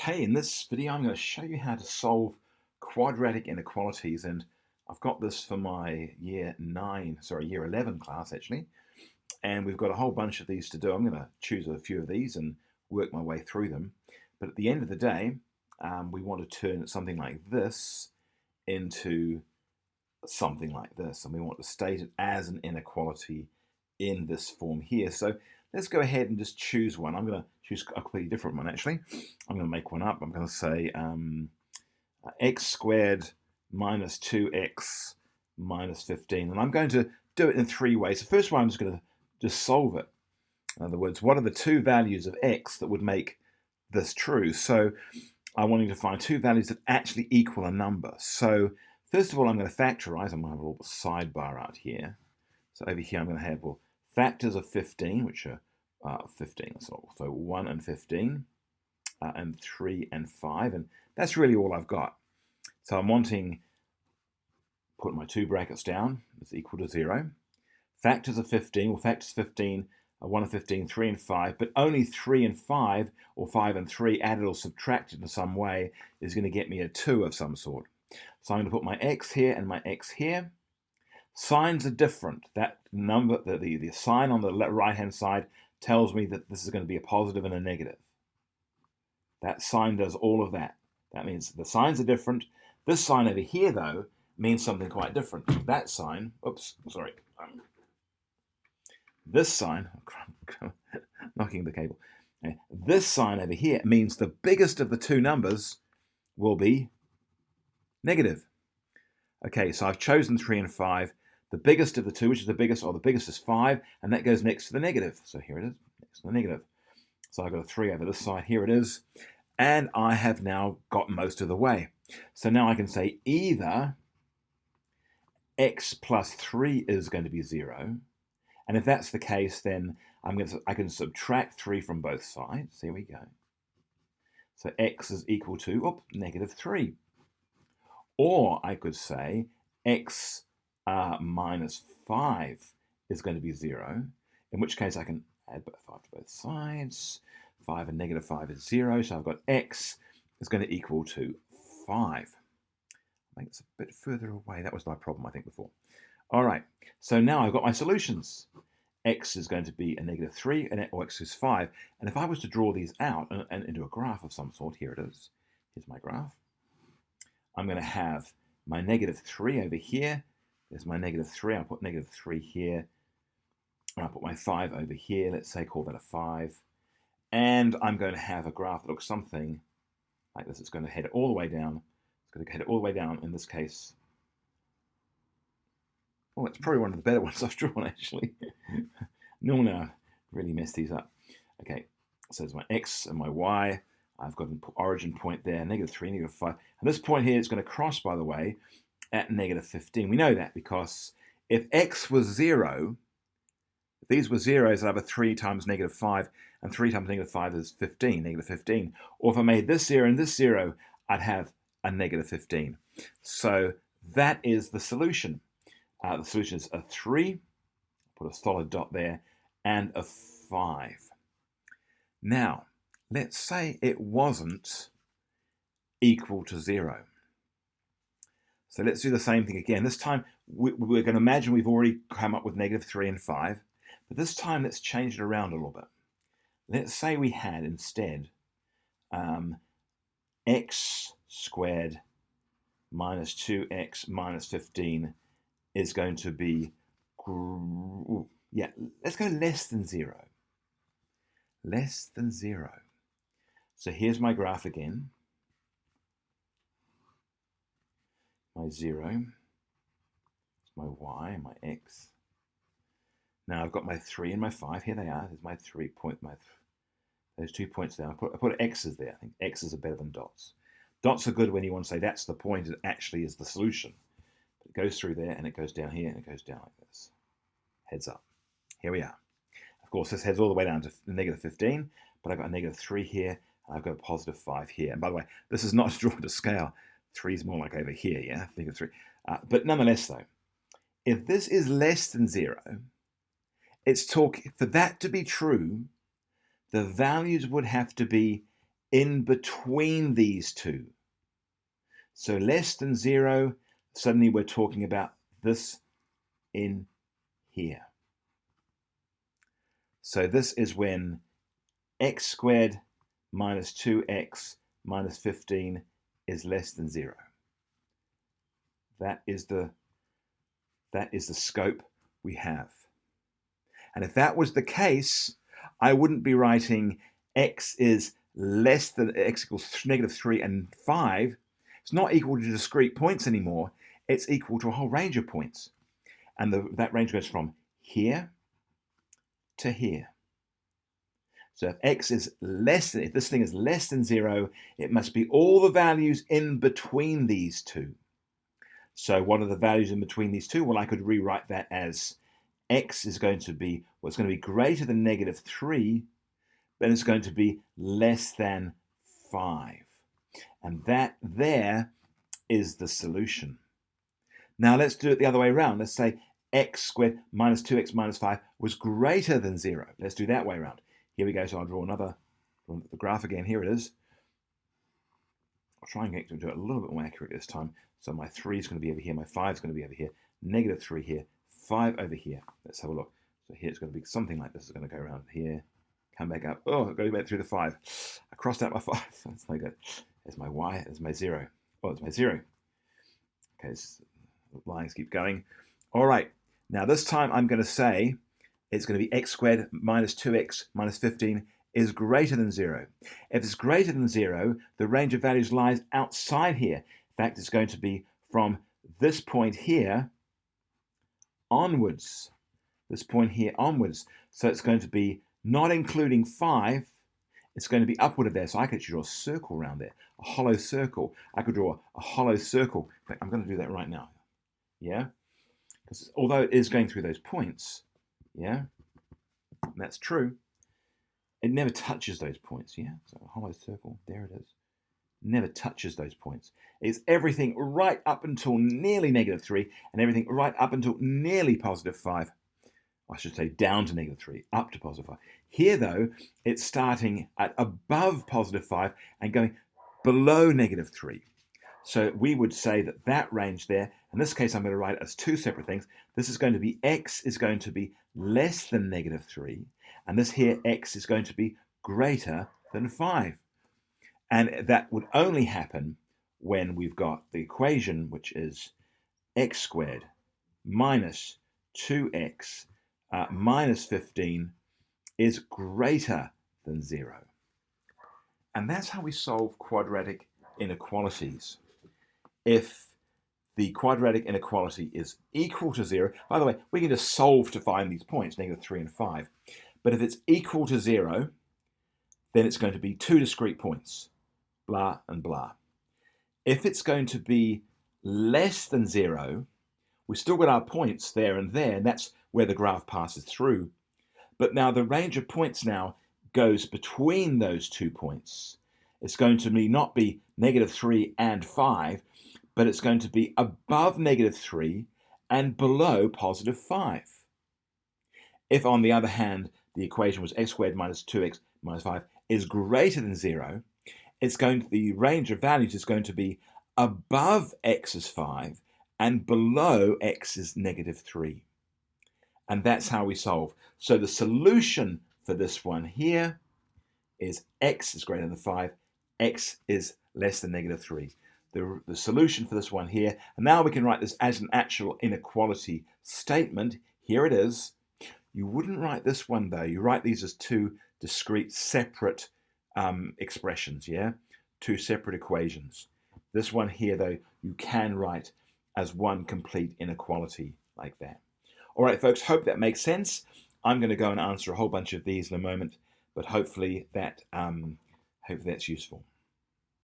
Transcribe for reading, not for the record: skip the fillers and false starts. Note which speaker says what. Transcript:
Speaker 1: Okay, in this video I'm going to show you how to solve quadratic inequalities, and I've got this for my year 11 class actually, and we've got a whole bunch of these to do. I'm going to choose a few of these and work my way through them, but at the end of the day we want to turn something like this into something like this, and we want to state it as an inequality in this form here. So let's go ahead and just choose one. I'm going to choose a completely different one actually. I'm going to make one up. I'm going to say x squared minus 2x minus 15, and I'm going to do it in three ways. The first one, I'm just going to just solve it. In other words, what are the two values of x that would make this true? So I want you to find two values that actually equal a number. So first of all, I'm going to factorize. I'm going to have a little sidebar out here. So over here, I'm going to have, well, factors of 15, which are 15, so 1 and 15, and 3 and 5, and that's really all I've got. So I'm wanting, put my two brackets down, is equal to 0. Factors of 15, well, factors of 15 are 1 and 15, 3 and 5, but only 3 and 5, or 5 and 3, added or subtracted in some way, is going to get me a 2 of some sort. So I'm going to put my x here and my x here. Signs are different. That number, the sign on the right-hand side tells me that this is going to be a positive and a negative. That sign does all of that. That means the signs are different. This sign over here, though, means something quite different. That sign, this sign, knocking the cable. Okay. This sign over here means the biggest of the two numbers will be negative. Okay, so I've chosen 3 and 5. The biggest of the two, which is the biggest, or the biggest is 5, and that goes next to the negative. So here it is, next to the negative. So I've got a 3 over this side. Here it is. And I have now got most of the way. So now I can say either x plus 3 is going to be 0. And if that's the case, then I can subtract 3 from both sides. Here we go. So x is equal to, negative 3. Or I could say x minus 5 is going to be 0, in which case I can add 5 to both sides. 5 and negative 5 is 0, so I've got x is going to equal to 5. Make this a bit further away. That was my problem, I think, before. All right, so now I've got my solutions. X is going to be a negative 3, or x is 5. And if I was to draw these out and into a graph of some sort, here it is. Here's my graph. I'm going to have my negative 3 over here. There's my negative 3. I'll put negative 3 here. And I'll put my 5 over here. Let's say call that a 5. And I'm going to have a graph that looks something like this. It's going to head all the way down. It's going to head all the way down, in this case. Oh, it's probably one of the better ones I've drawn, actually. Normally I really mess these up. Okay, so there's my x and my y. I've got an origin point there, negative 3, negative 5. And this point here is going to cross, by the way, at negative 15. We know that because if x was 0, if these were zeros, I'd have a 3 times negative 5, and 3 times negative 5 is 15, negative 15. Or if I made this 0 and this 0, I'd have a negative 15. So that is the solution. The solution is a 3, put a solid dot there, and a 5. Now, let's say it wasn't equal to 0. So let's do the same thing again. This time, we're going to imagine we've already come up with negative 3 and 5. But this time, let's change it around a little bit. Let's say we had instead x squared minus 2x minus 15 is going to be, let's go less than 0. Less than 0. So here's my graph again. My 0, my y, my x. Now I've got my 3 and my 5. Here they are. There's my 3 point, those 2 points there. I put x's there. I think x's are better than dots. Dots are good when you want to say that's the point. It actually is the solution. But it goes through there and it goes down here and it goes down like this. Heads up. Here we are. Of course, this heads all the way down to negative 15, but I've got a negative 3 here and I've got a positive 5 here. And by the way, this is not drawn to scale. 3 is more like over here, yeah? Think of 3. But nonetheless, though, if this is less than 0, it's talking, for that to be true, the values would have to be in between these two. So less than 0, suddenly we're talking about this in here. So this is when x squared minus 2x minus 15 is less than 0. That is the scope we have. And if that was the case, I wouldn't be writing x is less than x equals negative 3 and 5. It's not equal to discrete points anymore. It's equal to a whole range of points. And that range goes from here to here. So if x is less than, if this thing is less than 0, it must be all the values in between these two. So what are the values in between these two? Well, I could rewrite that as x is going to be, well, it's going to be greater than negative 3, then it's going to be less than 5. And that there is the solution. Now let's do it the other way around. Let's say x squared minus 2x minus 5 was greater than 0. Let's do that way around. Here we go. So I'll draw the graph again. Here it is. I'll try and get to do it a little bit more accurate this time. So my 3 is going to be over here. My 5 is going to be over here. Negative 3 here. 5 over here. Let's have a look. So here it's going to be something like this. It's going to go around here. Come back up. Oh, I've got to go back through the 5. I crossed out my 5. That's no good. There's my y. There's my 0. Oh, it's my 0. Okay, so the lines keep going. All right. Now this time I'm going to say it's going to be x squared minus 2x minus 15 is greater than 0. If it's greater than 0, the range of values lies outside here. In fact, it's going to be from this point here onwards. This point here onwards. So it's going to be not including 5. It's going to be upward of there. So I could draw a circle around there, a hollow circle. I could draw a hollow circle. In fact, I'm going to do that right now. Yeah? Because although it is going through those points, yeah, and that's true, it never touches those points, yeah? So a hollow circle, there it is. Never touches those points. It's everything right up until nearly negative 3 and everything right up until nearly positive 5. I should say down to negative 3, up to positive 5. Here, though, it's starting at above positive 5 and going below negative 3. So we would say that that range there, in this case I'm going to write it as two separate things. This is going to be x is going to be less than negative 3, and this here x is going to be greater than 5. And that would only happen when we've got the equation, which is x squared minus 2x minus 15 is greater than 0. And that's how we solve quadratic inequalities. If the quadratic inequality is equal to 0, by the way, we can just solve to find these points, negative 3 and 5. But if it's equal to 0, then it's going to be two discrete points, blah and blah. If it's going to be less than 0, we've still got our points there, and that's where the graph passes through. But now the range of points now goes between those 2 points. It's going to not be negative 3 and 5, but it's going to be above negative 3 and below positive 5. If, on the other hand, the equation was x squared minus 2x minus 5 is greater than 0, the range of values is going to be above x is 5 and below x is negative 3. And that's how we solve. So the solution for this one here is x is greater than 5, x is less than negative 3. The solution for this one here, and now we can write this as an actual inequality statement. Here it is. You wouldn't write this one though. You write these as two discrete separate expressions, yeah? Two separate equations. This one here though, you can write as one complete inequality like that. All right, folks, hope that makes sense. I'm going to go and answer a whole bunch of these in a moment, but hopefully that's useful.